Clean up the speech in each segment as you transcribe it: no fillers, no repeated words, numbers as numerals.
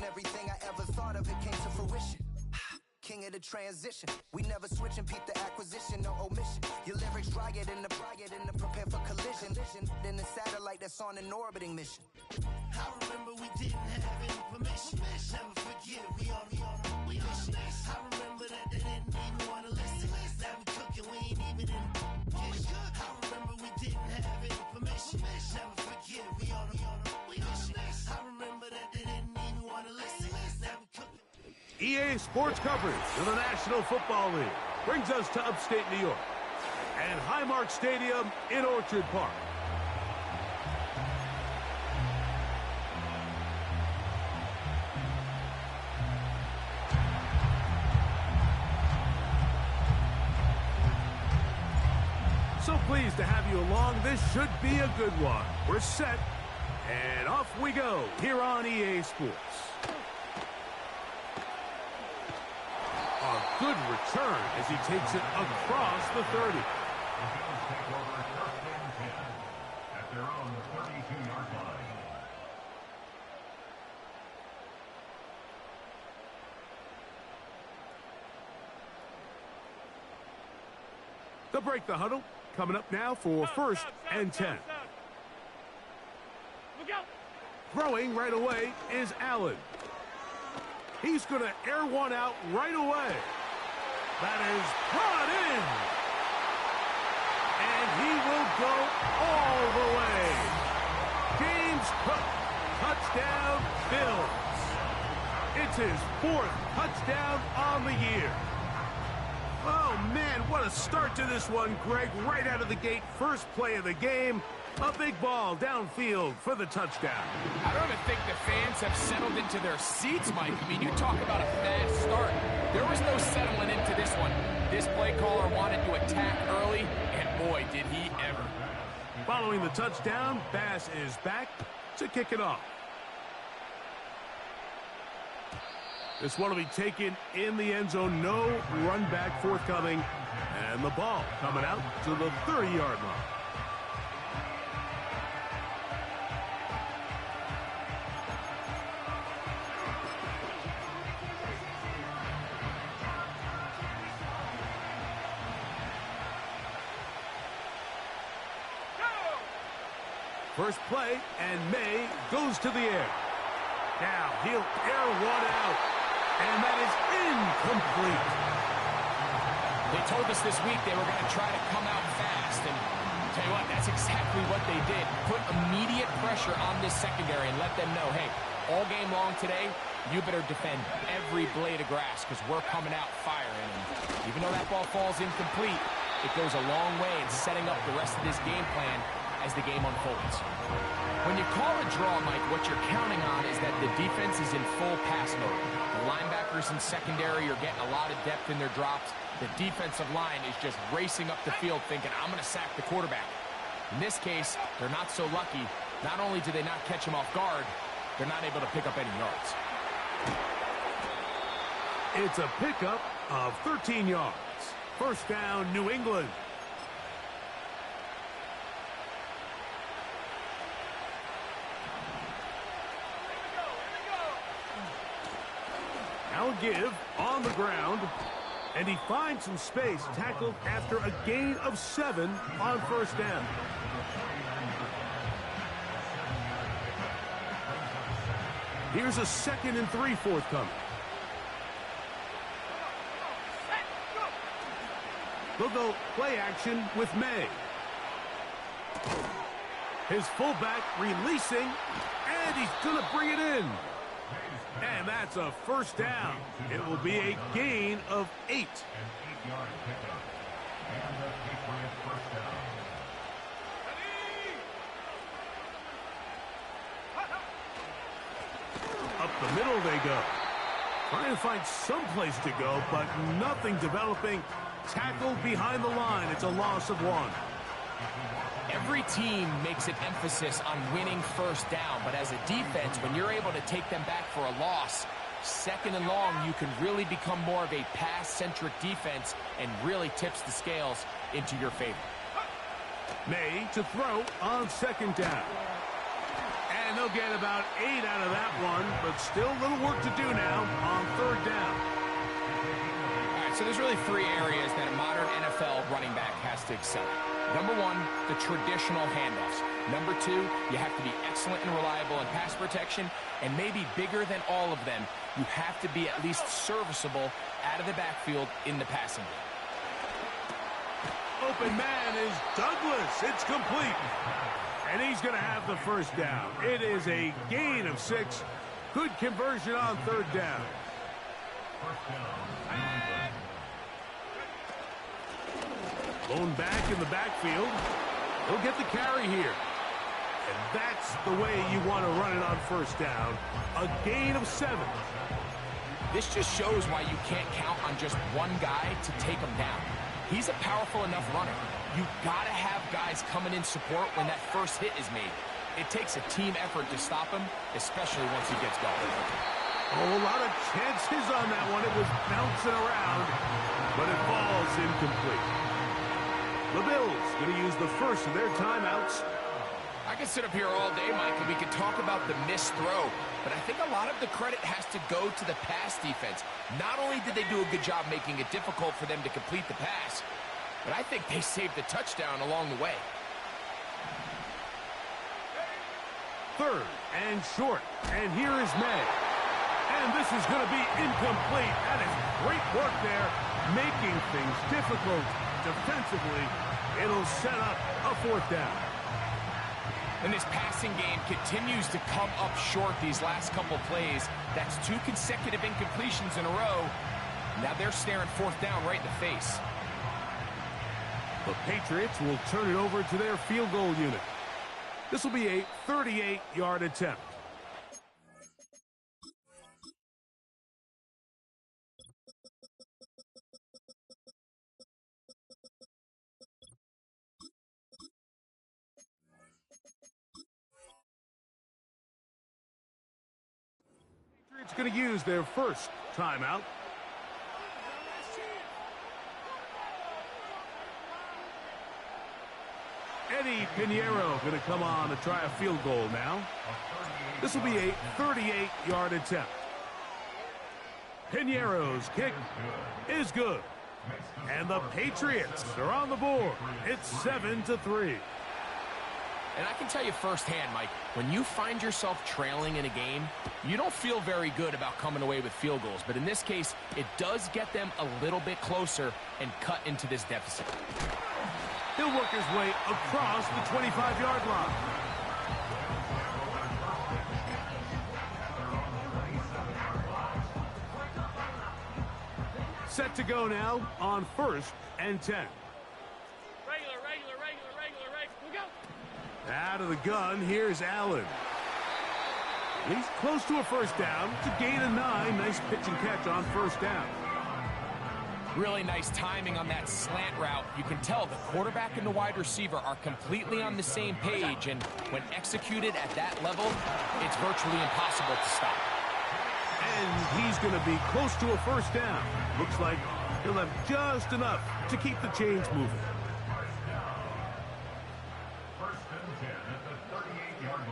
everything I ever thought of, it came to fruition. King of the transition. We never switch and peep the acquisition, no omission. Your lyrics dry it in the prepare for collision. Then the satellite that's on an orbiting mission. I remember we didn't have any permission. Never forget we on mission. I remember that they didn't even want to listen. Now we cooking, we ain't even in the kitchen. I remember we didn't have any permission. Never forget we on mission. I remember that they didn't even want to listen. Now we cooking. EA Sports coverage of the National Football League brings us to upstate New York and Highmark Stadium in Orchard Park. So pleased to have you along. This should be a good one. We're set, and off we go here on EA Sports. A good return as he takes it across the 30. At their own 32-yard line. They'll break the huddle. Coming up now for first and 10. Throwing right away is Allen. He's going to air one out right away. That is brought in. And he will go all the way. James Cook, touchdown Bills. It's his 4th touchdown on the year. Oh, man, what a start to this one, Greg. Right out of the gate, first play of the game. A big ball downfield for the touchdown. I don't even think the fans have settled into their seats, Mike. I mean, you talk about a fast start. There was no settling into this one. This play caller wanted to attack early, and boy, did he ever. Following the touchdown, Bass is back to kick it off. This one will be taken in the end zone. No run back forthcoming. And the ball coming out to the 30-yard line. First play, and May goes to the air. Now he'll air one out, and that is incomplete. They told us this week they were going to try to come out fast, and I'll tell you what, that's exactly what they did. Put immediate pressure on this secondary and let them know, hey, all game long today, you better defend every blade of grass because we're coming out firing. And even though that ball falls incomplete, it goes a long way in setting up the rest of this game plan as the game unfolds. When you call a draw, Mike, what you're counting on is that the defense is in full pass mode. The linebackers in secondary are getting a lot of depth in their drops. The defensive line is just racing up the field thinking, I'm going to sack the quarterback. In this case, they're not so lucky. Not only do they not catch him off guard, they're not able to pick up any yards. It's a pickup of 13 yards. First down, New England. Now a give on the ground, and he finds some space, tackled after a gain of 7 on first down. Here's a 2nd and 3 forthcoming. They'll go play action with May. His fullback releasing, and he's going to bring it in. And that's a first down. It will be a gain of 8. An 8-yard pickup. And the Patriots first down. Up the middle they go. Trying to find some place to go, but nothing developing. Tackled behind the line. It's a loss of 1. Every team makes an emphasis on winning first down, but as a defense, when you're able to take them back for a loss, 2nd and long, you can really become more of a pass-centric defense and really tips the scales into your favor. May to throw on 2nd down. And And they'll get about 8 out of that one, but still a little work to do now on third down. All right, so there's really 3 areas that a modern NFL running back has to excel at. Number 1, the traditional handoffs. Number 2, you have to be excellent and reliable in pass protection. And maybe bigger than all of them, you have to be at least serviceable out of the backfield in the passing game. Open man is Douglas. It's complete. And he's going to have the first down. It is a gain of 6. Good conversion on third down. Blown back in the backfield. He'll get the carry here. And that's the way you want to run it on first down. A gain of 7. This just shows why you can't count on just one guy to take him down. He's a powerful enough runner. You've got to have guys coming in support when that first hit is made. It takes a team effort to stop him, especially once he gets going. Oh, a lot of chances on that one. It was bouncing around, but it falls incomplete. The Bills going to use the first of their timeouts. I could sit up here all day, Mike, and we could talk about the missed throw, but I think a lot of the credit has to go to the pass defense. Not only did they do a good job making it difficult for them to complete the pass, but I think they saved the touchdown along the way. Third and short, and here is May. And this is going to be incomplete. That is great work there, making things difficult defensively. It'll set up a fourth down. And this passing game continues to come up short these last couple plays. That's 2 consecutive incompletions in a row. Now they're staring fourth down right in the face. The Patriots will turn it over to their field goal unit. This will be a 38-yard attempt. Patriots going to use their first timeout. Eddie Pinheiro going to come on to try a field goal now. This will be a 38-yard attempt. Pinheiro's kick is good. And the Patriots are on the board. It's 7-3. And I can tell you firsthand, Mike, when you find yourself trailing in a game, you don't feel very good about coming away with field goals. But in this case, it does get them a little bit closer and cut into this deficit. He'll work his way across the 25-yard line. Set to go now on 1st and 10. Regular. We go. Out of the gun, here's Allen. He's close to a first down. It's a gain of 9. Nice pitch and catch on first down. Really nice timing on that slant route. You can tell the quarterback and the wide receiver are completely on the same page, and when executed at that level, it's virtually impossible to stop. And he's going to be close to a first down. Looks like he'll have just enough to keep the chains moving. First and 10 at the 38-yard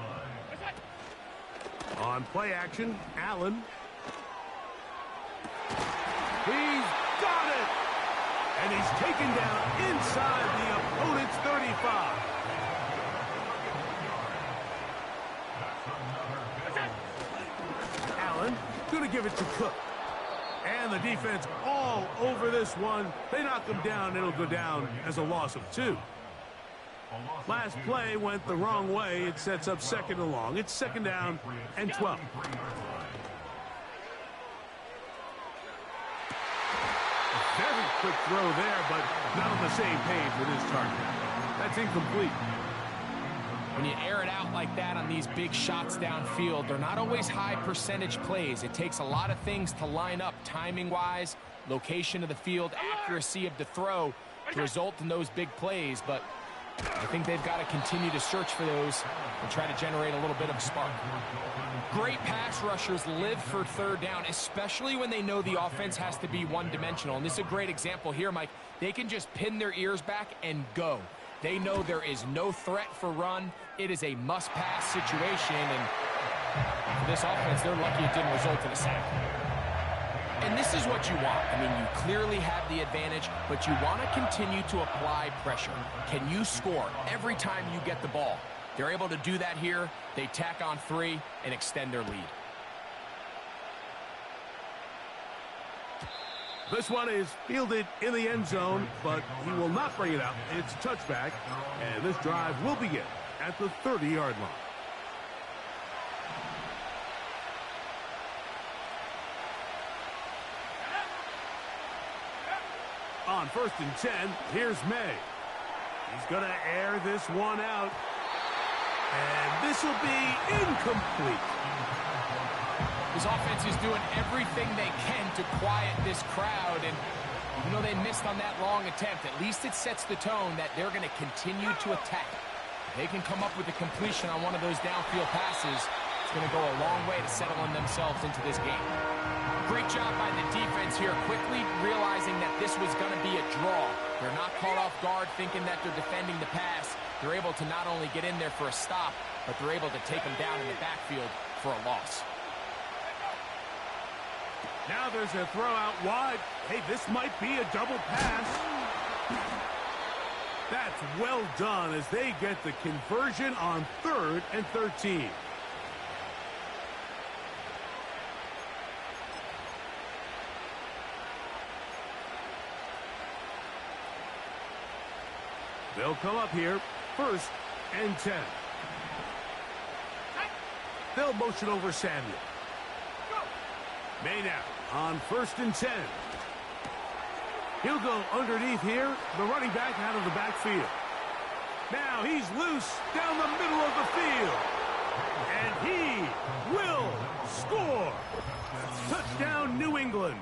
line. On play action, Allen. He's got it! And he's taken down inside the opponent's 35. Allen going to give it to Cook. And the defense all over this one. They knock him down. It'll go down as a loss of 2. Last play went the wrong way. It sets up second and long. It's second down and 12. Very quick throw there, but not on the same page with his target. That's incomplete. When you air it out like that on these big shots downfield, they're not always high percentage plays. It takes a lot of things to line up timing-wise, location of the field, accuracy of the throw to result in those big plays. But I think they've got to continue to search for those and try to generate a little bit of a spark. Great pass rushers live for third down, especially when they know the offense has to be one-dimensional. And this is a great example here, Mike. They can just pin their ears back and go. They know there is no threat for run. It is a must-pass situation, and for this offense, they're lucky it didn't result in a sack. And this is what you want. I mean, you clearly have the advantage, but you want to continue to apply pressure. Can you score every time you get the ball? They're able to do that here. They tack on 3 and extend their lead. This one is fielded in the end zone, but he will not bring it out. It's touchback, and this drive will begin at the 30-yard line. On 1st and 10, here's May. He's going to air this one out, and this will be incomplete. This offense is doing everything they can to quiet this crowd, and even though they missed on that long attempt, at least it sets the tone that they're going to continue to attack. If they can come up with a completion on one of those downfield passes, it's going to go a long way to settling themselves into this game. Great job by the defense here, quickly realizing that this was going to be a draw. They're not caught off guard thinking that they're defending the pass. They're able to not only get in there for a stop, but they're able to take them down in the backfield for a loss. Now there's a throw out wide. Hey, this might be a double pass. That's well done as they get the conversion on 3rd and 13. They'll come up here, 1st and 10. They'll motion over Samuel. May now on 1st and 10. He'll go underneath here, the running back out of the backfield. Now he's loose down the middle of the field. And he will score. Touchdown, New England.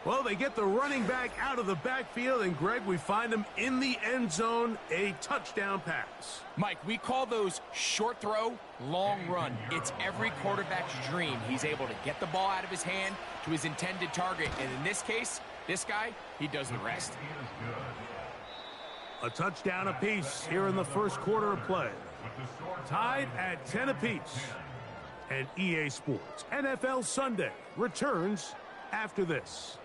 Well, they get the running back out of the backfield, and Greg, we find him in the end zone, a touchdown pass. Mike, we call those short throw, long run. It's every quarterback's dream. He's able to get the ball out of his hand to his intended target, and in this case, this guy, he does the rest. A touchdown apiece here in the first quarter of play. Tied at 10 apiece. And EA Sports NFL Sunday returns after this.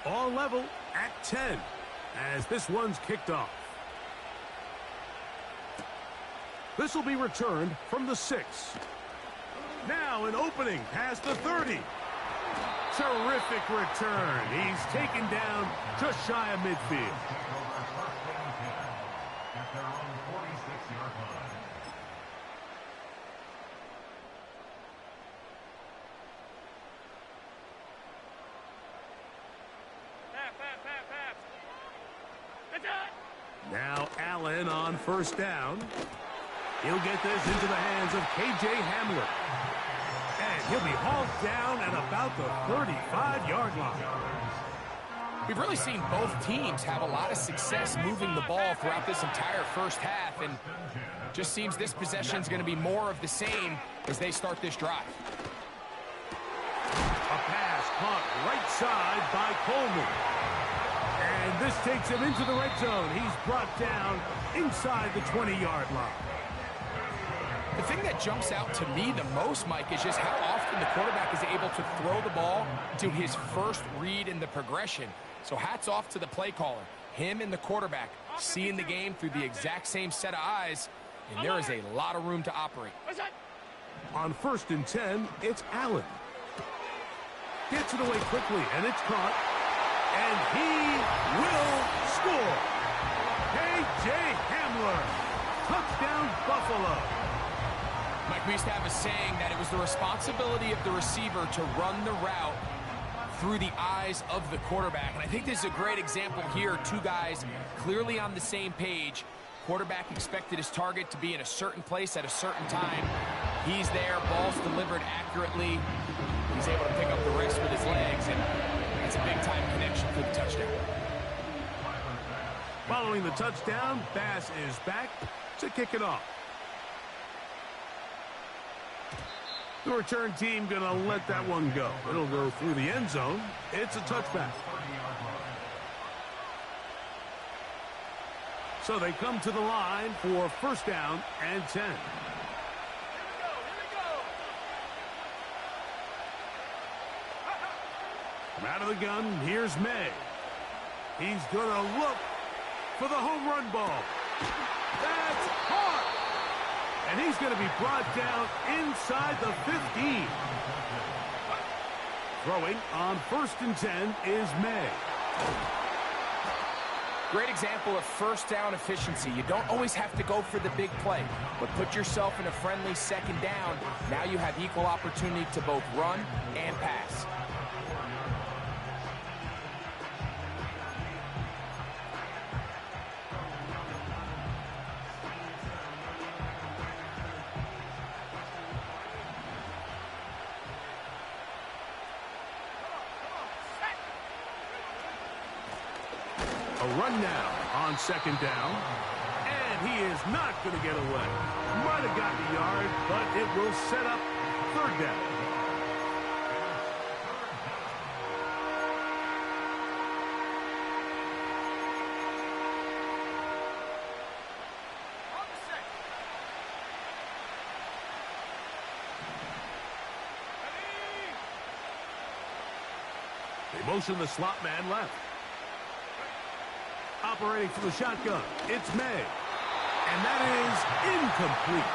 All level at 10 as this one's kicked off. This will be returned from the 6. Now an opening past the 30. Terrific return. He's taken down just shy of midfield. At their own 46-yard line. Now Allen on 1st down. He'll get this into the hands of K.J. Hamler. And he'll be hauled down at about the 35-yard line. We've really seen both teams have a lot of success moving the ball throughout this entire first half, and just seems this possession is going to be more of the same as they start this drive. A pass caught right side by Coleman. And this takes him into the red zone. He's brought down inside the 20-yard line. The thing that jumps out to me the most, Mike, is just how often the quarterback is able to throw the ball to his first read in the progression. So hats off to the play caller. Him and the quarterback seeing the game through the exact same set of eyes, and there is a lot of room to operate. On 1st and 10, it's Allen. Gets it away quickly, and it's caught. And he will score. K.J. Hamler. Touchdown, Buffalo. Mike, we used to have a saying that it was the responsibility of the receiver to run the route through the eyes of the quarterback. And I think this is a great example here. Two guys clearly on the same page. Quarterback expected his target to be in a certain place at a certain time. He's there. Ball's delivered accurately. He's able to pick up the rest with his legs, and it's a big-time connection for the touchdown. Following the touchdown, Bass is back to kick it off. The return team going to let that one go. It'll go through the end zone. It's a touchback. So they come to the line for first down and 10. From out of the gun, here's May. He's going to look for the home run ball. That's hard. And he's going to be brought down inside the 15. Throwing on first and 10 is May. Great example of first down efficiency. You don't always have to go for the big play, but put yourself in a friendly second down. Now you have equal opportunity to both run and pass. A run now on second down, and he is not going to get away. Might have gotten a yard, but it will set up third down. They motion the slot man left. Operating from the shotgun, it's May. And that is incomplete.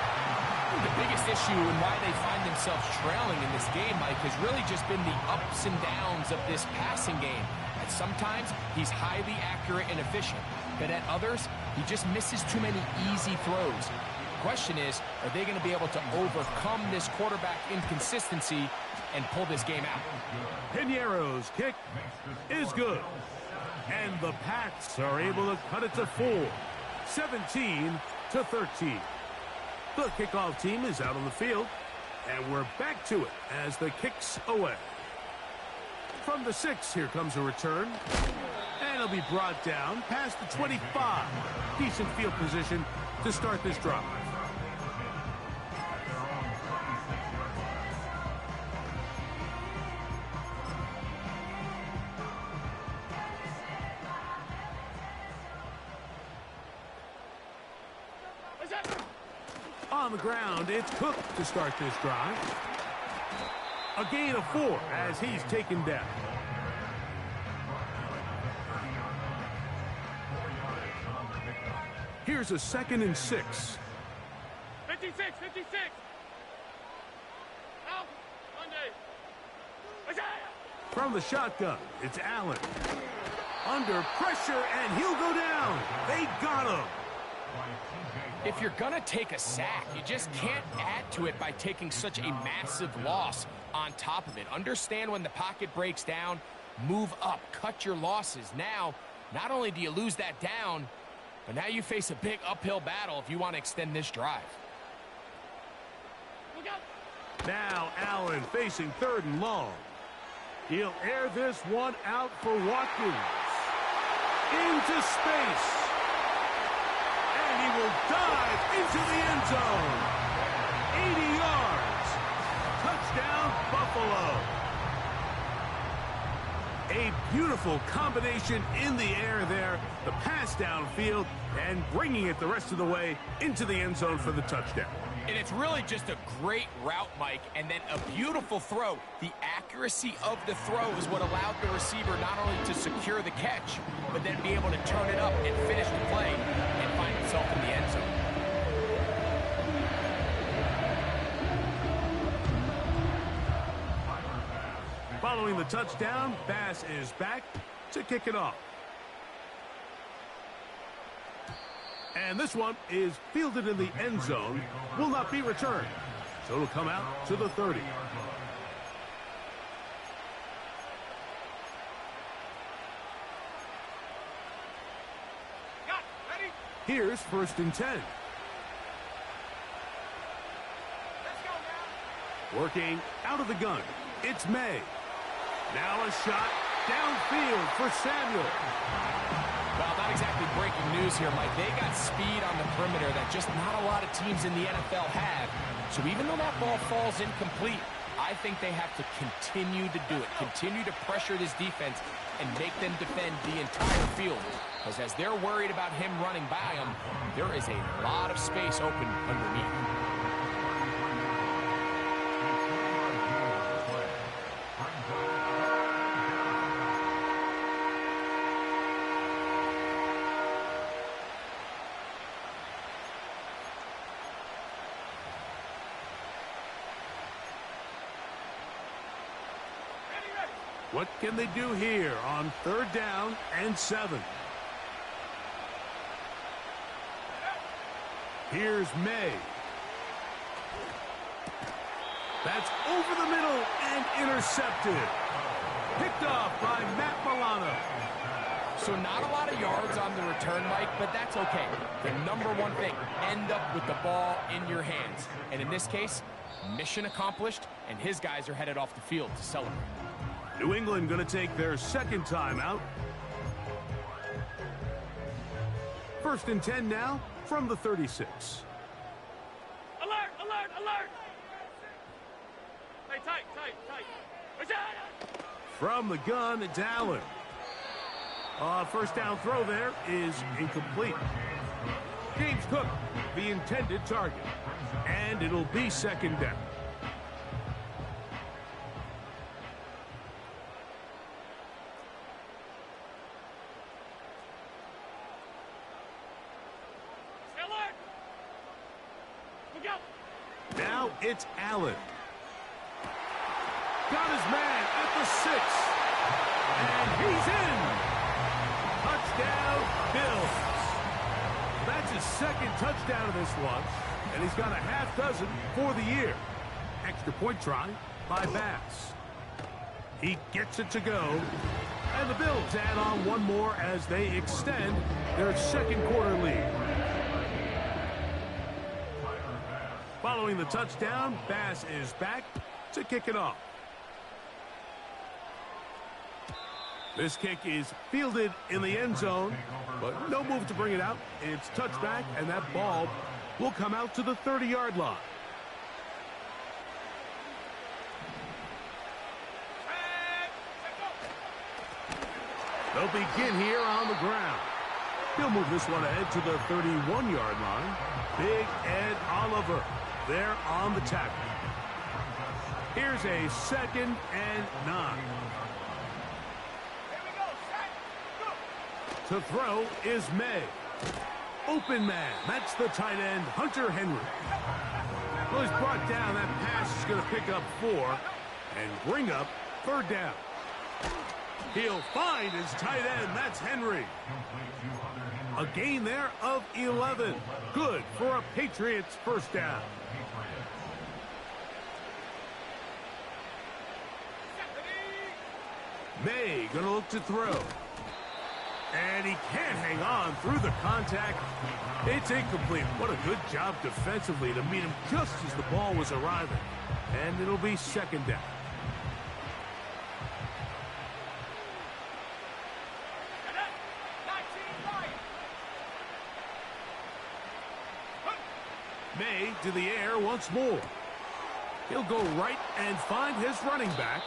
The biggest issue and why they find themselves trailing in this game, Mike, has really just been the ups and downs of this passing game. And sometimes he's highly accurate and efficient, but at others, he just misses too many easy throws. The question is, are they going to be able to overcome this quarterback inconsistency and pull this game out? Piñeiro's kick is good. And the Pats are able to cut it to 4, 17-13. The kickoff team is out on the field, and we're back to it as the kick's away. From the 6, here comes a return, and it'll be brought down past the 25. Decent field position to start this drive. On the ground, it's Cook to start this drive. A gain of 4 as he's taken down. Here's a 2nd and 6. 56, 56. Out. Monday. From the shotgun, it's Allen. Under pressure, and he'll go down. They got him. If you're going to take a sack, you just can't add to it by taking such a massive loss on top of it. Understand when the pocket breaks down, move up, cut your losses. Now, not only do you lose that down, but now you face a big uphill battle if you want to extend this drive. Look out. Now Allen facing 3rd and long. He'll air this one out for Watkins. Into space. And he will dive into the end zone. 80 yards. Touchdown, Buffalo. A beautiful combination in the air there. The pass downfield and bringing it the rest of the way into the end zone for the touchdown. And it's really just a great route, Mike, and then a beautiful throw. The accuracy of the throw is what allowed the receiver not only to secure the catch, but then be able to turn it up and finish the play and find himself in the end zone. Following the touchdown, Bass is back to kick it off. And this one is fielded in the end zone, will not be returned. So it'll come out to the 30. Here's 1st and 10. Let's go now. Working out of the gun. It's May. Now a shot downfield for Samuel. Well, not exactly breaking news here, Mike. They got speed on the perimeter that just not a lot of teams in the NFL have. So even though that ball falls incomplete, I think they have to continue to do it, continue to pressure this defense and make them defend the entire field. Because as they're worried about him running by them, there is a lot of space open underneath. What can they do here on 3rd down and 7? Here's May. That's over the middle and intercepted. Picked off by Matt Milano. So not a lot of yards on the return, Mike, but that's okay. The number one thing, end up with the ball in your hands. And in this case, mission accomplished, and his guys are headed off the field to celebrate. New England going to take their 2nd timeout. 1st and 10 now from the 36. Alert, alert, alert! Hey, tight. From the gun, it's Allen. First down throw there is incomplete. James Cook, the intended target. And it'll be 2nd down. Now it's Allen. Got his man at the 6. And he's in. Touchdown, Bills. That's his 2nd touchdown of this one. And he's got a half dozen for the year. Extra point try by Bass. He gets it to go. And the Bills add on one more as they extend their 2nd quarter lead. Following the touchdown, Bass is back to kick it off. This kick is fielded in the end zone, but no move to bring it out. It's touchback, and that ball will come out to the 30-yard line. They'll begin here on the ground. He'll move this one ahead to the 31-yard line. Big Ed Oliver there on the tackle. Here's a 2nd and 9. To throw is May. Open man. That's the tight end, Hunter Henry. Well, he's brought down. That pass is going to pick up 4 and bring up 3rd down. He'll find his tight end. That's Henry. A gain there of 11. Good for a Patriots 1st down. May going to look to throw. And he can't hang on through the contact. It's incomplete. What a good job defensively to meet him just as the ball was arriving. And it'll be 2nd down. May to the air once more. He'll go right and find his running back.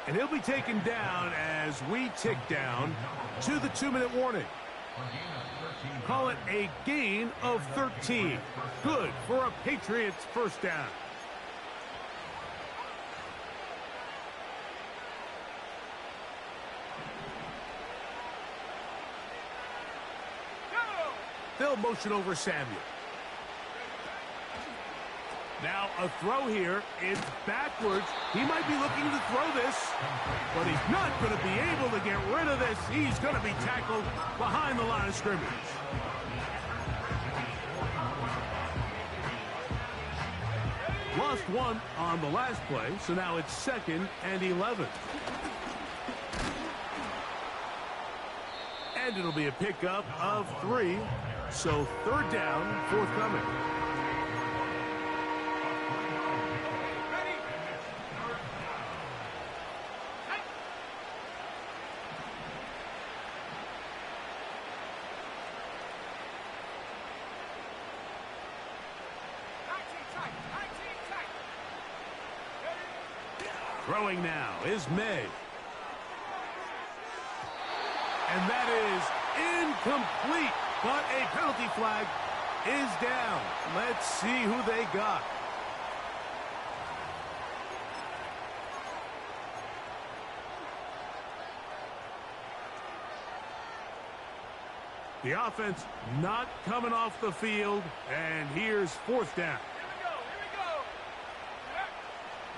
And he'll be taken down as we tick down to the 2-minute warning. Call it a gain of 13. Good for a Patriots 1st down. They'll motion over Samuel. Now a throw here. It's backwards. He might be looking to throw this, but he's not going to be able to get rid of this. He's going to be tackled behind the line of scrimmage. Lost one on the last play, so now it's 2nd and 11. And it'll be a pickup of 3, so 3rd down forthcoming. Throwing now is May. And that is incomplete, but a penalty flag is down. Let's see who they got. The offense not coming off the field, and here's fourth down.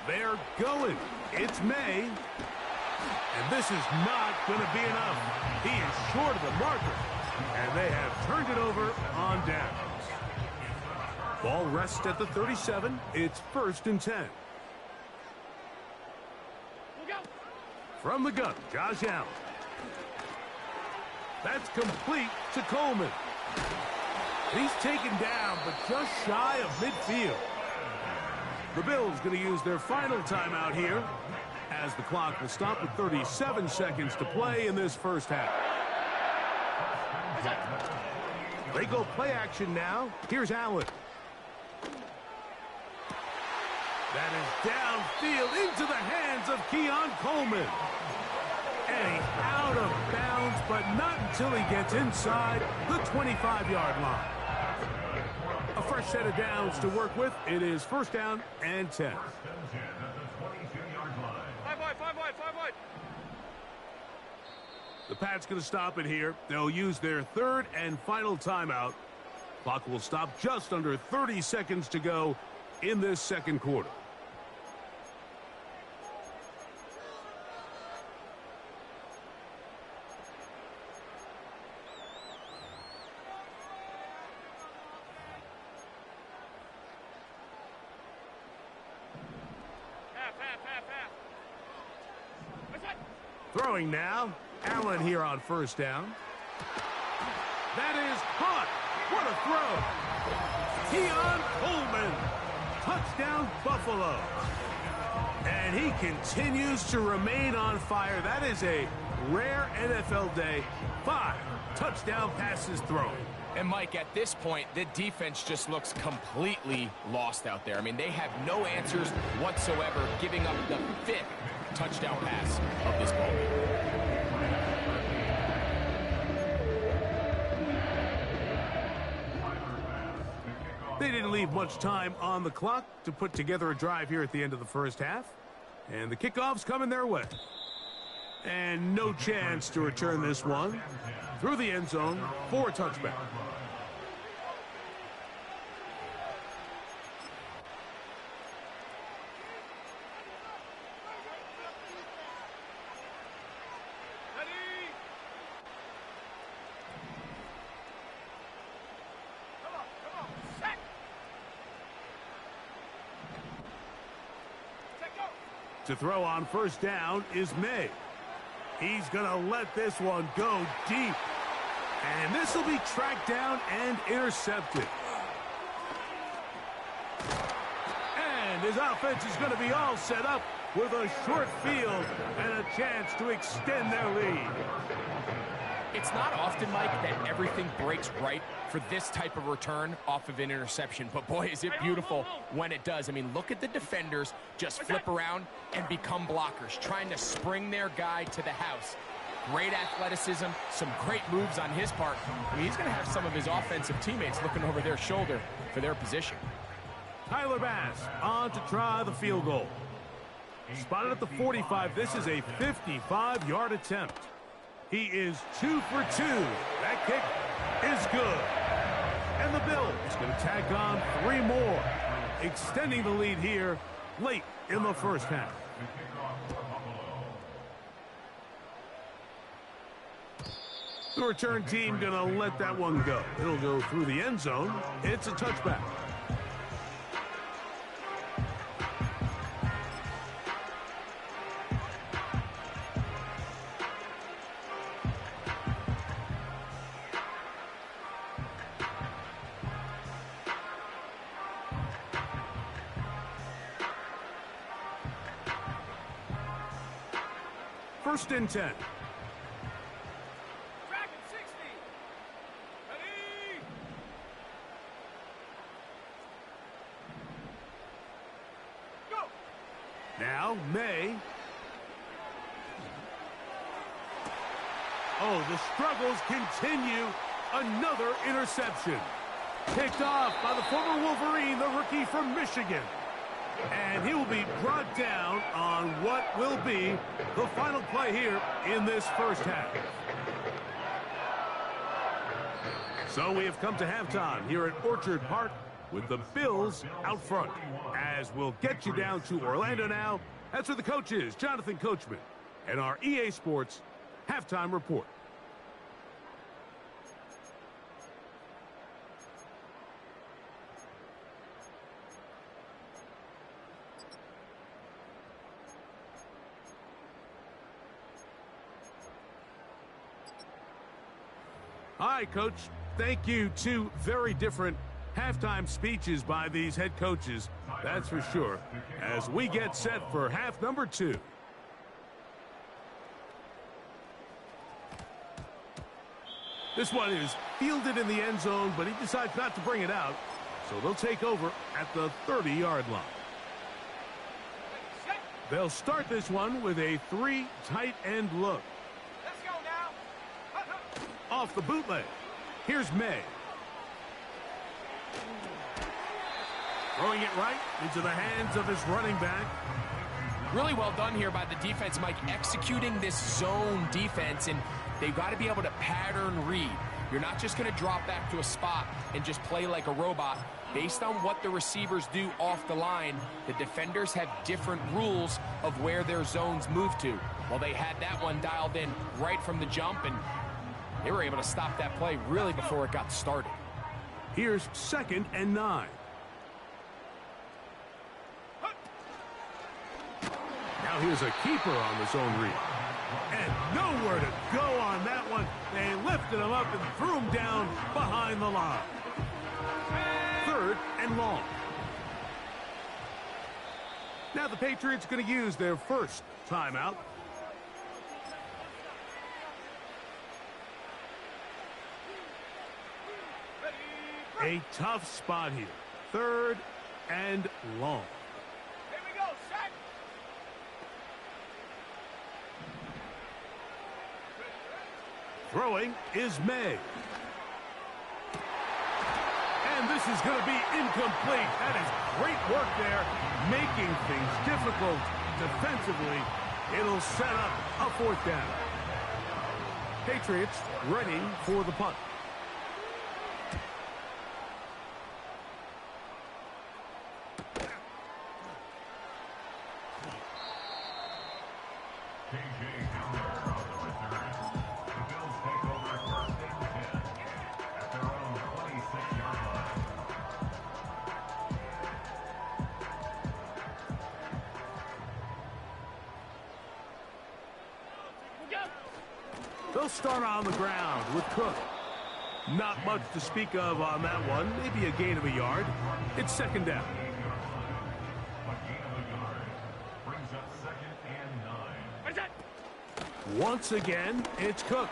They're going. It's May. And this is not going to be enough. He is short of the marker. And they have turned it over on downs. Ball rests at the 37. It's 1st and 10. From the gun, Josh Allen. That's complete to Coleman. He's taken down, but just shy of midfield. The Bills going to use their final timeout here, as the clock will stop with 37 seconds to play in this first half. They go play action now. Here's Allen. That is downfield into the hands of Keon Coleman. And he's out of bounds, but not until he gets inside the 25-yard line. A fresh set of downs to work with. It is 1st down and 10. 5 wide. The Pats going to stop it here. They'll use their 3rd and final timeout. Clock will stop just under 30 seconds to go in this second quarter. Throwing now. Allen here on 1st down. That is caught. What a throw. Keon Coleman. Touchdown, Buffalo. And he continues to remain on fire. That is a rare NFL day. 5 touchdown passes thrown. And, Mike, at this point, the defense just looks completely lost out there. I mean, they have no answers whatsoever, giving up the 5th touchdown pass of this ball game. They didn't leave much time on the clock to put together a drive here at the end of the first half. And the kickoff's coming their way. And no chance to return this one through the end zone for a touchback. To throw on 1st down is May. He's going to let this one go deep. And this will be tracked down and intercepted. And his offense is going to be all set up with a short field and a chance to extend their lead. It's not often, Mike, that everything breaks right for this type of return off of an interception. But, boy, is it beautiful when it does. I mean, look at the defenders just flip around and become blockers, trying to spring their guy to the house. Great athleticism, some great moves on his part. I mean, he's going to have some of his offensive teammates looking over their shoulder for their position. Tyler Bass on to try the field goal. Spotted at the 45. This is a 55-yard attempt. He is 2 for 2. That kick is good. And the Bills going to tack on 3 more, extending the lead here late in the first half. The return team going to let that one go. It'll go through the end zone. It's a touchback. First and 10. Dragon 60. Ready? Go. Now, May. Oh, the struggles continue. Another interception. Picked off by the former Wolverine, the rookie from Michigan. And he will be brought down on what will be the final play here in this first half. So we have come to halftime here at Orchard Park with the Bills out front. As we'll get you down to Orlando now, that's where the coach is, Jonathan Coachman, and our EA Sports halftime report. Hi, Coach. Thank you. Two very different halftime speeches by these head coaches, that's for sure, as we get set for half number 2. This one is fielded in the end zone, but he decides not to bring it out, so they'll take over at the 30-yard line. They'll start this one with a 3 tight end look. Let's go now. Off the bootleg. Here's May. Throwing it right into the hands of his running back. Really well done here by the defense, Mike, executing this zone defense, and they've got to be able to pattern read. You're not just going to drop back to a spot and just play like a robot. Based on what the receivers do off the line, the defenders have different rules of where their zones move to. Well, they had that one dialed in right from the jump, and they were able to stop that play really before it got started. Here's 2nd and 9. Now here's a keeper on the zone read. And nowhere to go on that one. They lifted him up and threw him down behind the line. 3rd and long. Now the Patriots going to use their first timeout. A tough spot here. 3rd and long. Here we go, set. Throwing is May. And this is going to be incomplete. That is great work there, making things difficult defensively. It'll set up a 4th down. Patriots ready for the punt. They'll start on the ground with Cook. Not much to speak of on that one. Maybe a gain of a yard. It's 2nd down. Brings up 2nd and 9. Where's that? Once again, it's Cook.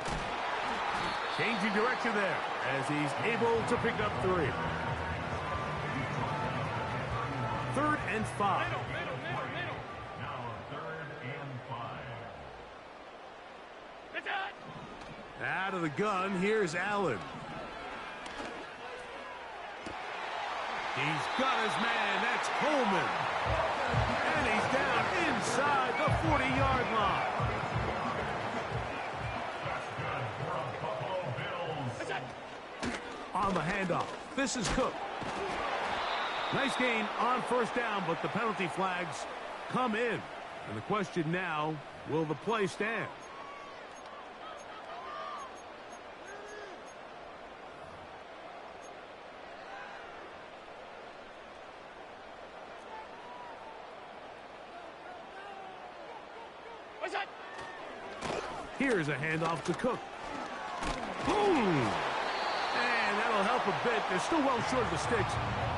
Changing direction there as he's able to pick up 3. 3rd and 5. Middle. Now 3rd and 5. It's out. Out of the gun, here's Allen. He's got his man, that's Coleman. And he's down inside the 40-yard line. It's out. On the handoff, this is Cook. Nice gain on 1st down, but the penalty flags come in. And the question now, will the play stand? Where's that? Here's a handoff to Cook. Boom! And that'll help a bit. They're still well short of the sticks.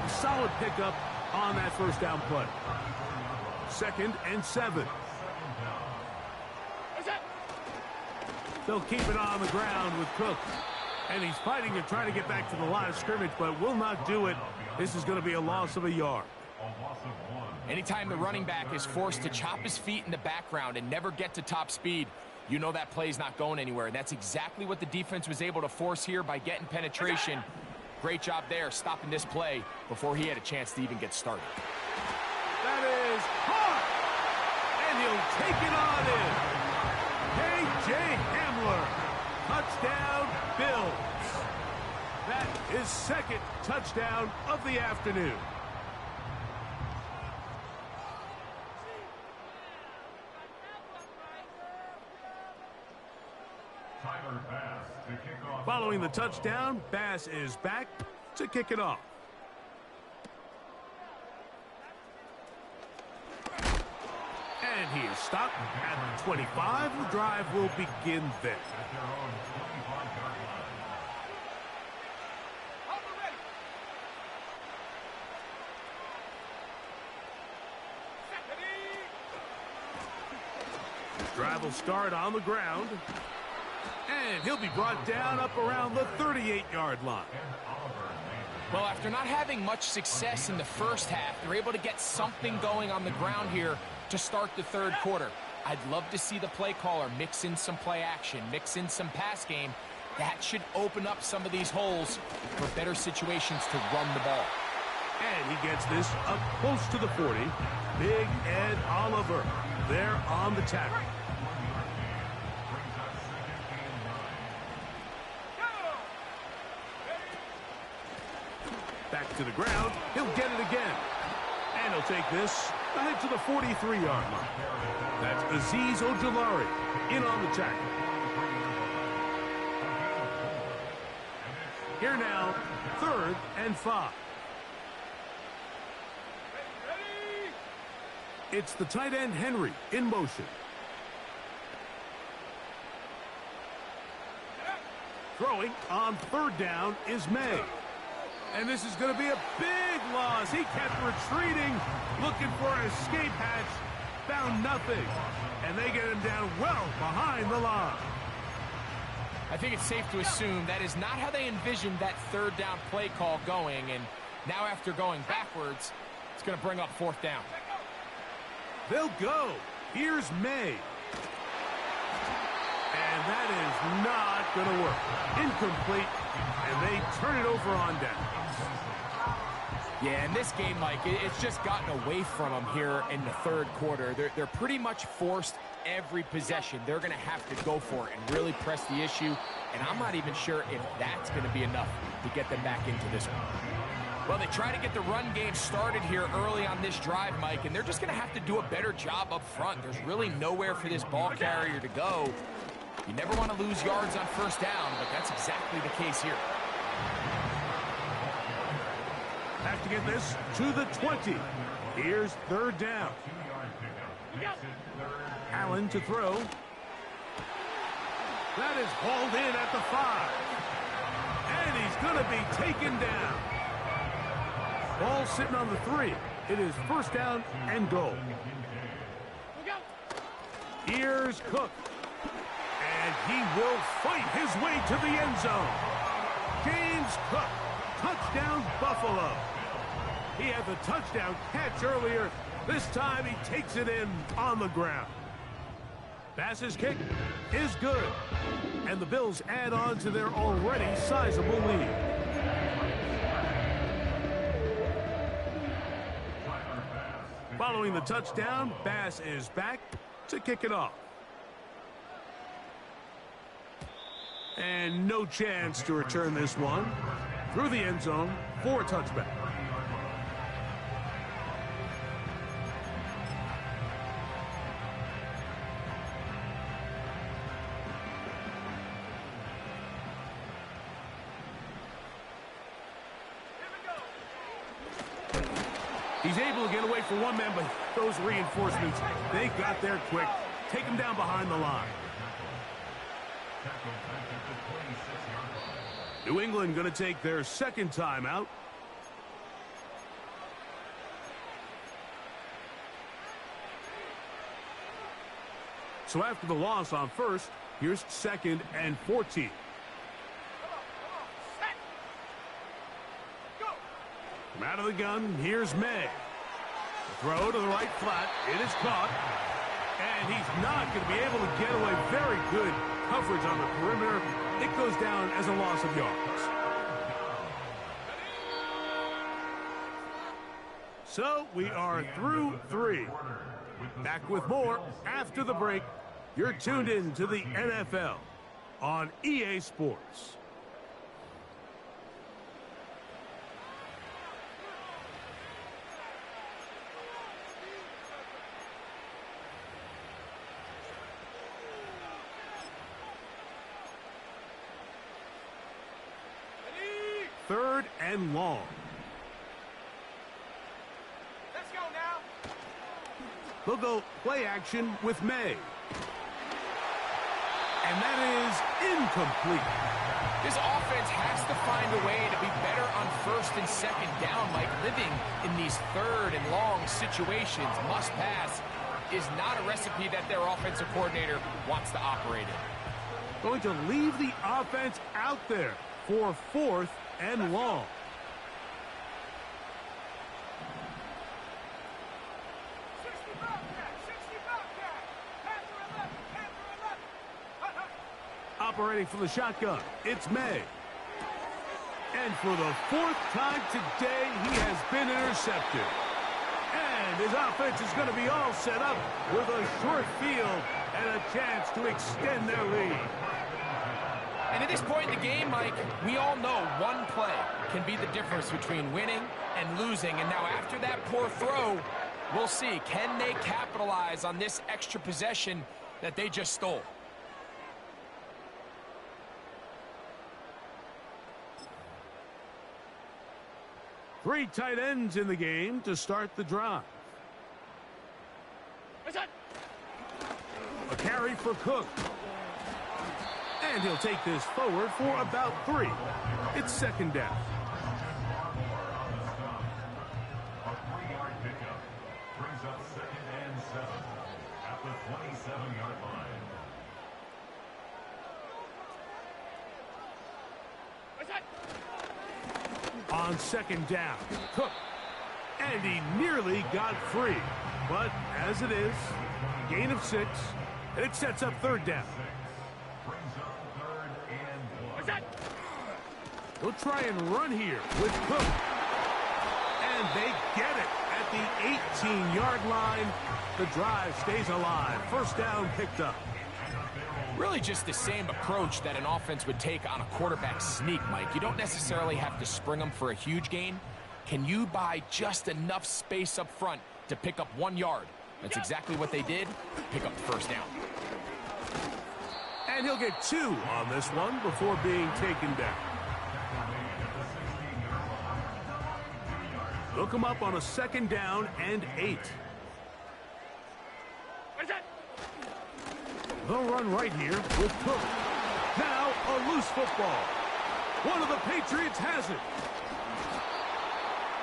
A solid pickup on that 1st down play. 2nd and 7. Where's that? They'll keep it on the ground with Cook. And he's fighting to try to get back to the line of scrimmage, but will not do it. This is going to be a loss of a yard. A loss of 1. Anytime the running back is forced to chop his feet in the background and never get to top speed, you know that play's not going anywhere. And that's exactly what the defense was able to force here by getting penetration. Great job there, stopping this play before he had a chance to even get started. That is hard, and he'll take it on in. K.J. Hamler, touchdown Bills. That is second touchdown of the afternoon. Tyler Bass to kick off. Following the touchdown, Bass is back to kick it off. And he is stopped at the 25. The drive will begin there. At their own 25-yard line. Drive will start on the ground. And he'll be brought down up around the 38-yard line. Well, after not having much success in the first half, they're able to get something going on the ground here to start the third quarter. I'd love to see the play caller mix in some play action, mix in some pass game. That should open up some of these holes for better situations to run the ball. And he gets this up close to the 40. Big Ed Oliver there on the tackle. Back to the ground. He'll get it again. And he'll take this ahead to the 43-yard line. That's Azeez Ojulari in on the tackle. Here now, 3rd and 5. It's the tight end Henry in motion. Throwing on 3rd down is May. And this is going to be a big loss. He kept retreating, looking for an escape hatch, found nothing. And they get him down well behind the line. I think it's safe to assume that is not how they envisioned that 3rd down play call going. And now after going backwards, it's going to bring up 4th down. They'll go. Here's May. And that is not going to work. Incomplete. And they turn it over on down. Yeah, in this game, Mike, it's just gotten away from them here in the 3rd quarter. They're pretty much forced every possession. They're going to have to go for it and really press the issue. And I'm not even sure if that's going to be enough to get them back into this one. Well, they try to get the run game started here early on this drive, Mike, and they're just going to have to do a better job up front. There's really nowhere for this ball carrier to go. You never want to lose yards on 1st down, but that's exactly the case here. Have to get this to the 20. Here's 3rd down. Allen to throw. That is hauled in at the 5. And he's going to be taken down. Ball sitting on the 3. It is 1st down and goal. Here's Cook. And he will fight his way to the end zone. James Cook, touchdown Buffalo. He had the touchdown catch earlier. This time he takes it in on the ground. Bass's kick is good. And the Bills add on to their already sizable lead. Following the touchdown, Bass is back to kick it off. And no chance to return this one through the end zone for a touchback. He's able to get away for one man, but those reinforcements, they got there quick. Take him down behind the line. New England going to take their 2nd timeout. So after the loss on 1st, here's 2nd and 14. From out of the gun, here's May. Throw to the right flat. It is caught. And he's not going to be able to get away. Very good coverage on the perimeter. It goes down as a loss of yards. So we are through 3. Back with more after the break. You're tuned in to the NFL on EA Sports. Third and long. Let's go now. They'll go play action with May. And that is incomplete. This offense has to find a way to be better on first and second down, Mike. Living in these third and long situations, must pass, is not a recipe that their offensive coordinator wants to operate in. Going to leave the offense out there for fourth and long. Operating for the shotgun, it's May. And for the fourth time today, he has been intercepted. And his offense is going to be all set up with a short field and a chance to extend their lead. And at this point in the game, Mike, we all know one play can be the difference between winning and losing. And now after that poor throw, we'll see. Can they capitalize on this extra possession that they just stole? Three tight ends in the game to start the drive. A carry for Cook. And he'll take this forward for about 3. It's second down. A 3-yard pickup brings up 2nd and 7 at the 27-yard line. On second down, Cook. And he nearly got free. But as it is, gain of 6, and it sets up third down. Brings up 3rd and 1. They'll try and run here with Cook. And they get it at the 18-yard line. The drive stays alive. First down picked up. Really just the same approach that an offense would take on a quarterback sneak, Mike. You don't necessarily have to spring them for a huge gain. Can you buy just enough space up front to pick up 1 yard? That's exactly what they did. Pick up the first down. And he'll get 2 on this one before being taken down. They'll come up on a second down and 8. They'll run right here with Cook. Now a loose football. One of the Patriots has it.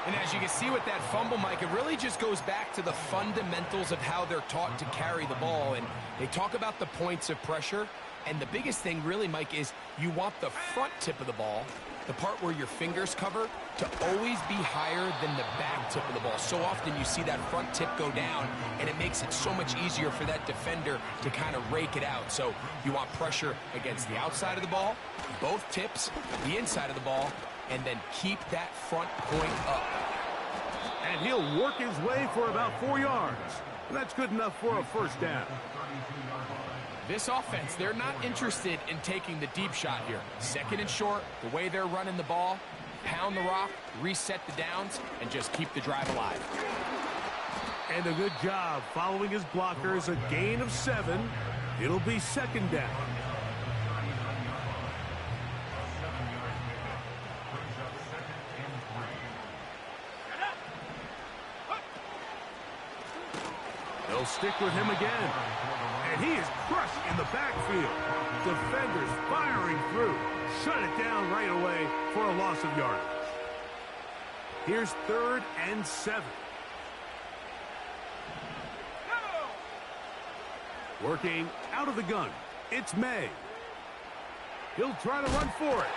And as you can see with that fumble, Mike, it really just goes back to the fundamentals of how they're taught to carry the ball. And they talk about the points of pressure. And the biggest thing really, Mike, is you want the front tip of the ball, the part where your fingers cover, to always be higher than the back tip of the ball. So often you see that front tip go down, and it makes it so much easier for that defender to kind of rake it out. So you want pressure against the outside of the ball, both tips, the inside of the ball, and then keep that front point up. And he'll work his way for about 4 yards. That's good enough for a first down. This offense, they're not interested in taking the deep shot here. Second and short, the way they're running the ball, pound the rock, reset the downs, and just keep the drive alive. And a good job following his blockers, a gain of 7. It'll be second down. They'll stick with him again. And he is crushed in the backfield. Defenders firing through. Shut it down right away for a loss of yardage. Here's 3rd and 7. Working out of the gun. It's May. He'll try to run for it.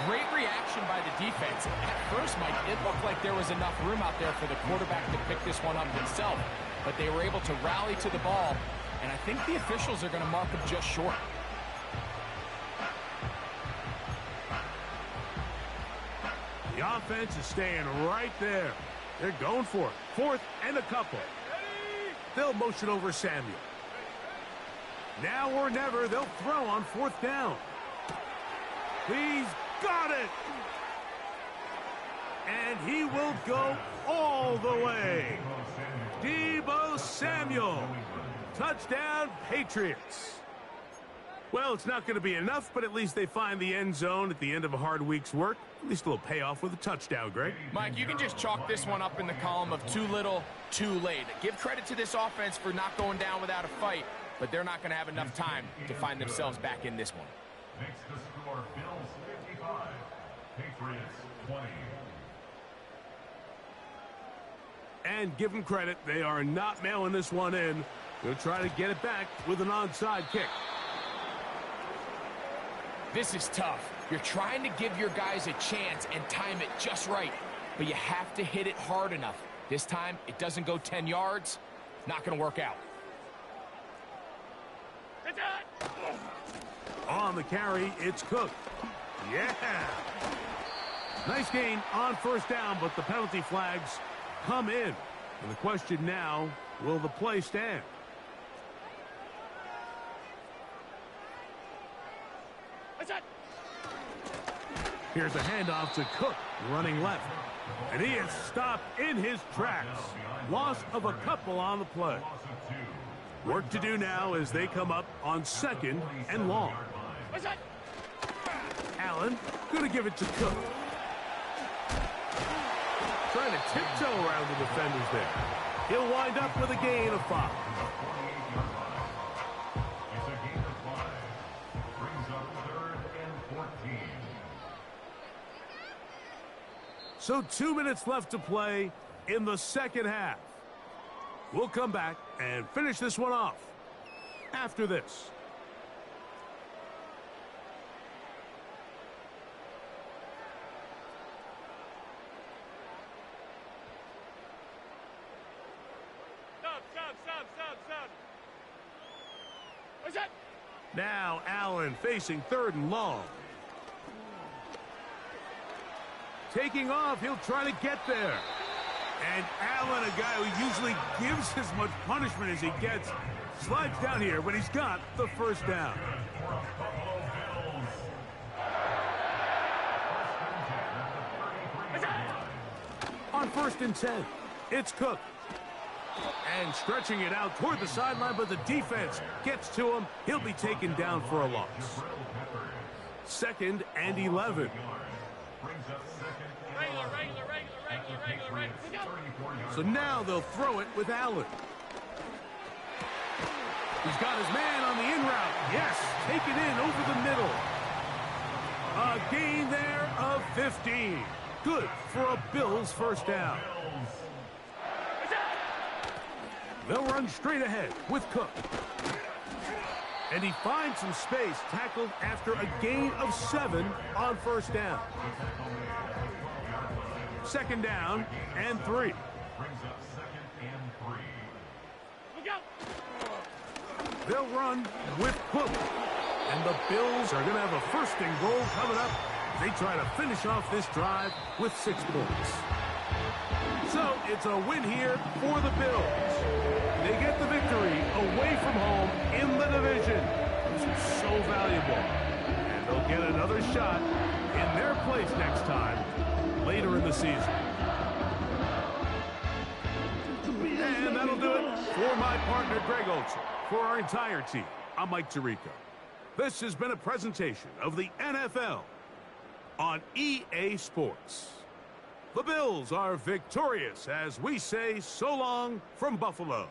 Great reaction by the defense. At first, Mike, it looked like there was enough room out there for the quarterback to pick this one up himself, but they were able to rally to the ball, and I think the officials are going to mark him just short. The offense is staying right there. They're going for it. 4th and a couple. They'll motion over Samuel. Now or never, they'll throw on 4th down. He's got it. And he will go all the way. Deebo Samuel. Touchdown, Patriots. Well, it's not going to be enough, but at least they find the end zone at the end of a hard week's work. At least a little payoff with a touchdown, Greg. Mike, you can just chalk this one up in the column of too little, too late. Give credit to this offense for not going down without a fight, but they're not going to have enough time to find themselves back in this one. Makes the score Bills 55, Patriots 20. And give them credit, they are not mailing this one in. They'll try to get it back with an onside kick. This is tough. You're trying to give your guys a chance and time it just right, but you have to hit it hard enough. This time, it doesn't go 10 yards. Not going to work out. On the carry, it's Cook. Yeah! Nice gain on 1st down, but the penalty flags come in. And the question now, will the play stand? Here's a handoff to Cook, running left. And he is stopped in his tracks. Loss of a couple on the play. Work to do now as they come up on 2nd and long. Allen, going to give it to Cook. Trying to tiptoe around the defenders there. He'll wind up with a gain of 5. It's a gain of 5. Brings up 3rd and 14. So 2 minutes left to play in the 2nd half. We'll come back and finish this one off after this. Stop. What's that? Now Allen facing 3rd and long. Taking off, he'll try to get there. And Allen, a guy who usually gives as much punishment as he gets, slides down here, but he's got the 1st down. On 1st and 10, it's Cook. And stretching it out toward the sideline, but the defense gets to him. He'll be taken down for a loss. 2nd and 11. Regular. So now they'll throw it with Allen. He's got his man on the in route. Yes, take it in over the middle. A gain there of 15. Good for a Bills 1st down. They'll run straight ahead with Cook. And he finds some space, tackled after a gain of 7 on 1st down. 2nd down and 3. Brings up 2nd and 3. Look out! They'll run with Cook. And the Bills are going to have a 1st and goal coming up. They try to finish off this drive with 6 points. So it's a win here for the Bills. They get the victory away from home in the division. This is so valuable. And they'll get another shot in their place next time later in the season. And that'll do it for my partner, Greg Olson. For our entire team, I'm Mike Tirico. This has been a presentation of the NFL on EA Sports. The Bills are victorious as we say so long from Buffalo.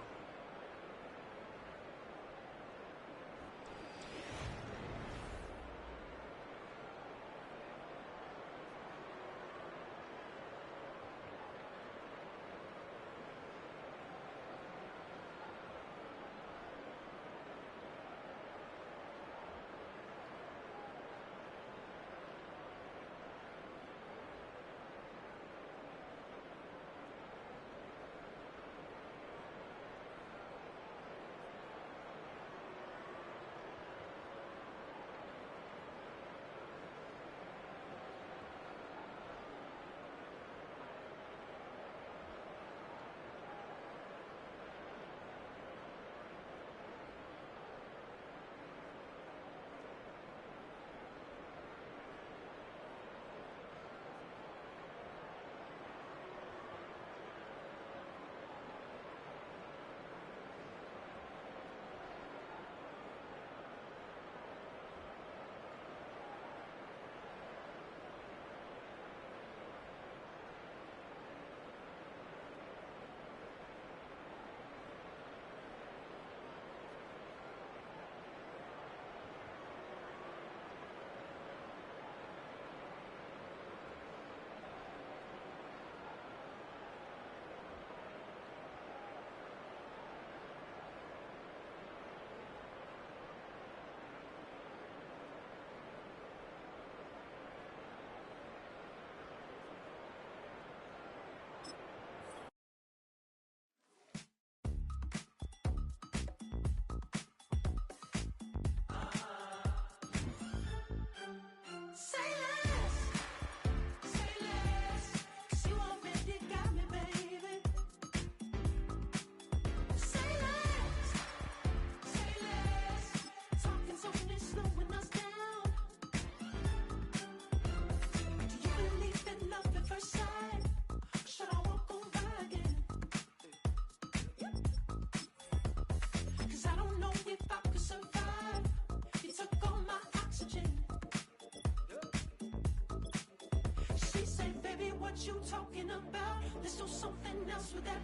what you talking about. Let's do something else with that.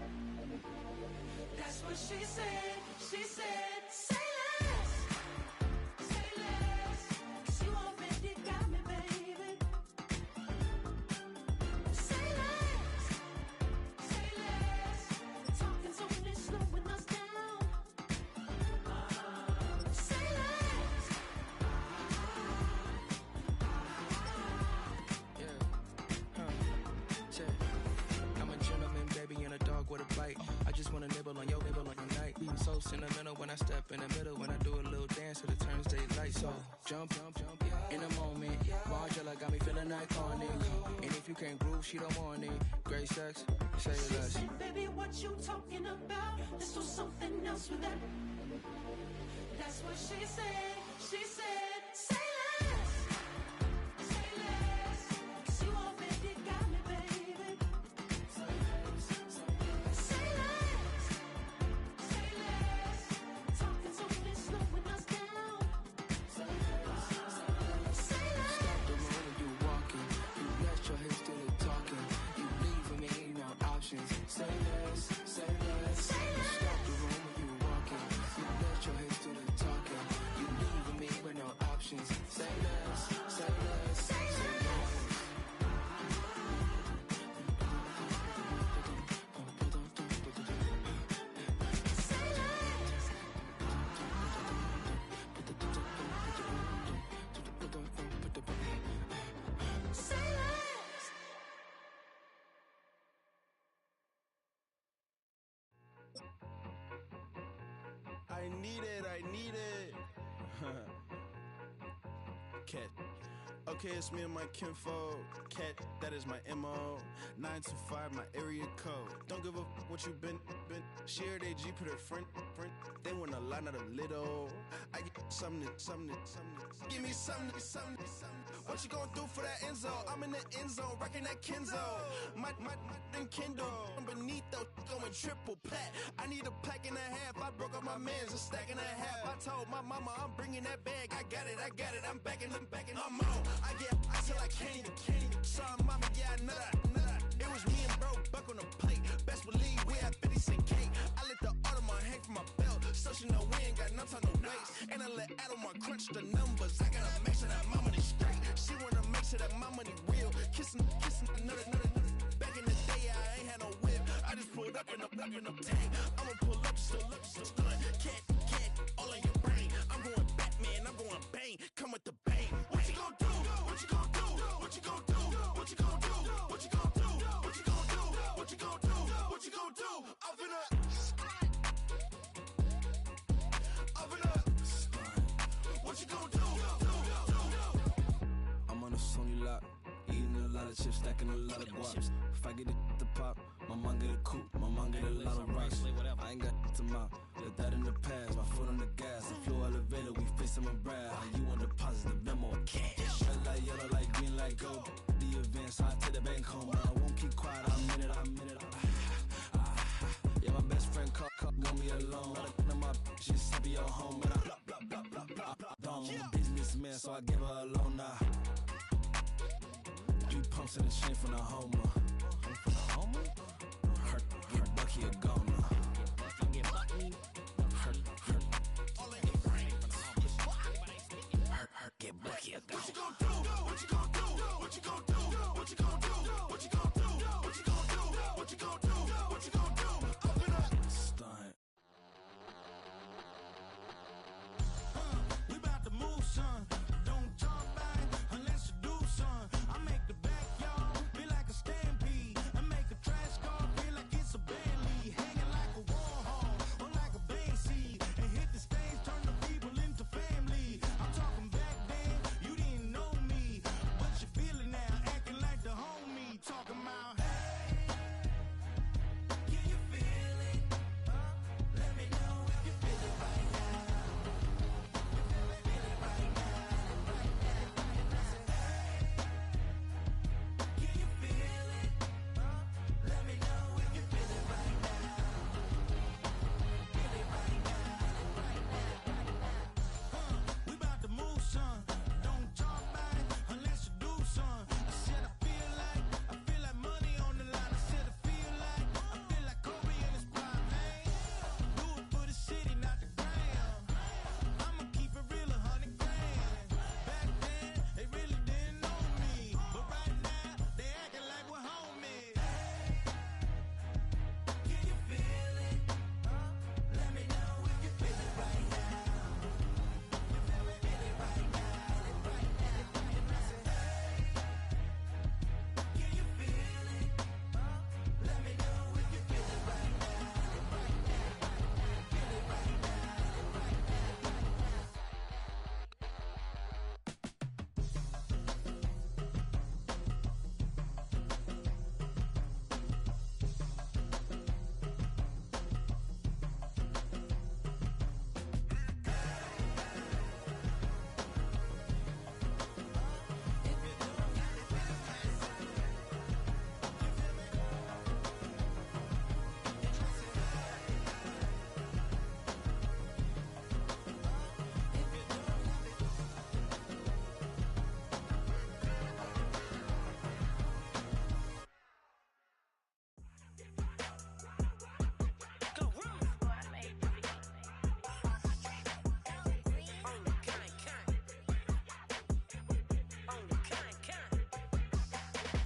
That's what she said. She said, say less. Say less. 'Cause you already got me, baby. Say less. Say less. Talking's only slowing us down. Say less. I'm a gentleman, baby, and a dog with a bite. I just wanna nibble on your night. So sentimental when I step in the middle. When I do a little dance, till it turns daylight. So jump, in a moment. Margella got me feeling iconic. And if you can't groove, she don't want it. Great sex, say less. Say, baby, what you talking about? Let's do something else with that. That's what she said. She said, say less. Say less. 'Cause you already got me, baby. Say less. Say less. Talking's only slowing us down. Say less. Say less. Stop the room when you walking. You let your hips do the talking. You leaving me no options. Say less, say less. Say less. Stop the room when you walking. You let your hips do the talking. You leaving me with no options. Say less, say less, say less. Say less. I need it. Cat. Okay, it's me and my kinfolk. Cat, that is my MO. 925, my area code. Don't give a what you been. Shared AG, put her friend. They want a lot, not a little. I get something. Give me something. What you gonna do for that Enzo? I'm in the end zone, rocking that Kenzo. My Kindle. I'm beneath though, going triple plat. I need a pack and a half. I broke up my mans, a stack and a half. I told my mama I'm bringing that bag. I got it. I'm backing. I'm on. I get till I can't even. Sorry, mama, yeah, I know that. It was me and bro, buck on the plate. Best believe we had 50 cent cake. I let the Audemars hang from my belt, so she know we ain't got no time to waste. And I let Adelmar crunch the numbers. I gotta make sure that my money straight. She wanna make sure that my money real. Kissing another. Back in the day, I ain't had no whip. I just pulled up in the tank. I'ma pull up, just stun. Cat, all in your brain. I'm going Batman, I'm going bang. Come with the bang. What you gonna do? What you gonna do? What you gonna do? What you gonna do? What you gonna do? What you gonna do? What you gonna do? What you gonna do? I'm finna. What you gonna do? I'm on a Sony lot, eating a lot of chips, stacking a lot of guaps. If I get it to pop, my mom get a coupe, my mom get a lot of rice. I ain't got to mouth, let that in the past. My foot on the gas, I flew elevator, we facing my brand. How you want the positive, them more cash. Red light, yellow light, green light, go. The event, so I take the bank home. I won't keep quiet, I'm in it. Yeah, my best friend want me alone. None of my bitches be your home, and I don't want a businessman, so I give her a loan now. 3 pumps in the chain from the Homer. Hurt Bucky a goner. Hurt get Bucky a goner. What you gonna do? What you gonna do? What you gonna do? What you gonna do? What you gonna do? What you gonna do? What you gonna do? What you gonna do? Open up. Stunt. We about to move, son. Don't talk back unless you do, son. I make the backyard feel like a stampede. I make a trash car feel like it's a band lead. Hanging like a Warhol or like a band seed. And hit the stage, turn the people into family. I'm talking back then, you didn't know me. But you feel it now, acting like the homie. Talk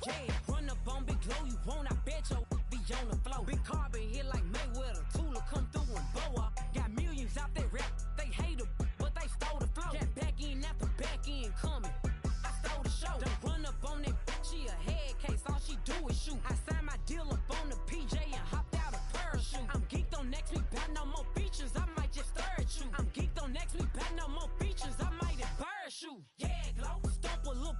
Yeah, run up on Big Glow, you won't, I bet your be on the floor. Big Carbon here like Mayweather, Tula come through and boa. Got millions out there rap, they hate her, but they stole the flow. Got back in after back in coming, I stole the show. Don't run up on that, she a head case, all she do is shoot. I signed my deal up on the PJ and hopped out a parachute. I'm geeked on next week, got no more features, I might just stir at you. I'm geeked on next week, got no more features, I might embarrass you. Yeah, Glow, stomp a little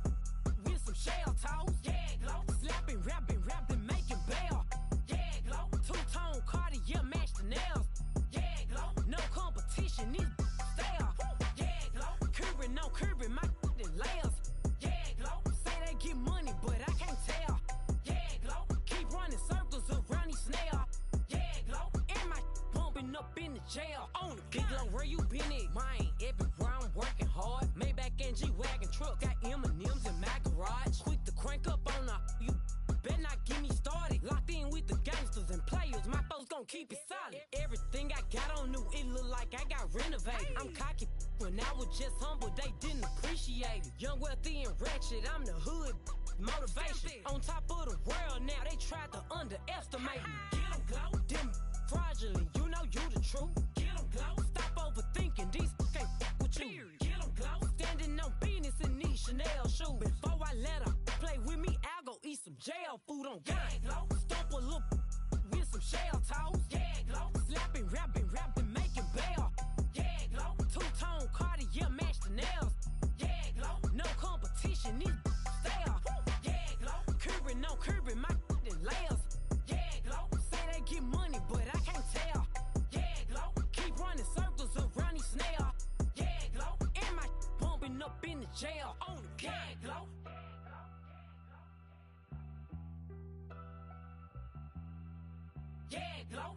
with some shell toes. Yeah, Glow, slapping, rapping, making bail. Yeah, Glow, two-tone Cartier match the nails. Yeah, Glow, no competition, these stale. Yeah, Glow, curving, no curving, my layers. Yeah, Glow, say they get money, but I can't tell. Yeah, Glow, keep running circles around these snail. Yeah, Glow, and my bumping up in the jail. On the Big Glow, where you been at? Mine, everywhere I'm working hard. Maybach and G-Wagon truck, got M&M's in my garage. Quick to crank up on her, you better not get me started. Locked in with the gangsters and players, my folks gon' keep it solid. Everything I got on new, it look like I got renovated. I'm cocky when I was just humble, they didn't appreciate it. Young, wealthy, and ratchet, I'm the hood motivation. On top of the world now, they tried to underestimate me. Get 'em, Glow, them fraudulent, you know you the truth. Get 'em, Glow, stop overthinking, these can't fuck with you. Get 'em, Glow, standing on business in these Chanel shoes. Before I let her play with me, I'll go eat some jail food on God. Yeah, Glow, stomp a little with some shell toes. Yeah, Glow, slapping, rapping, making bail. Yeah, Glow, two-tone Cartier match the nails. Yeah, Glow, no competition, these stale. Yeah, Glow, curving, no curving, my layers. Yeah, Glow, say they get money, but I can't tell. Yeah, Glow, keep running circles around these snail. Yeah, Glow, and my bumping up in the jail. On the yeah, Glow. Yeah, Glow.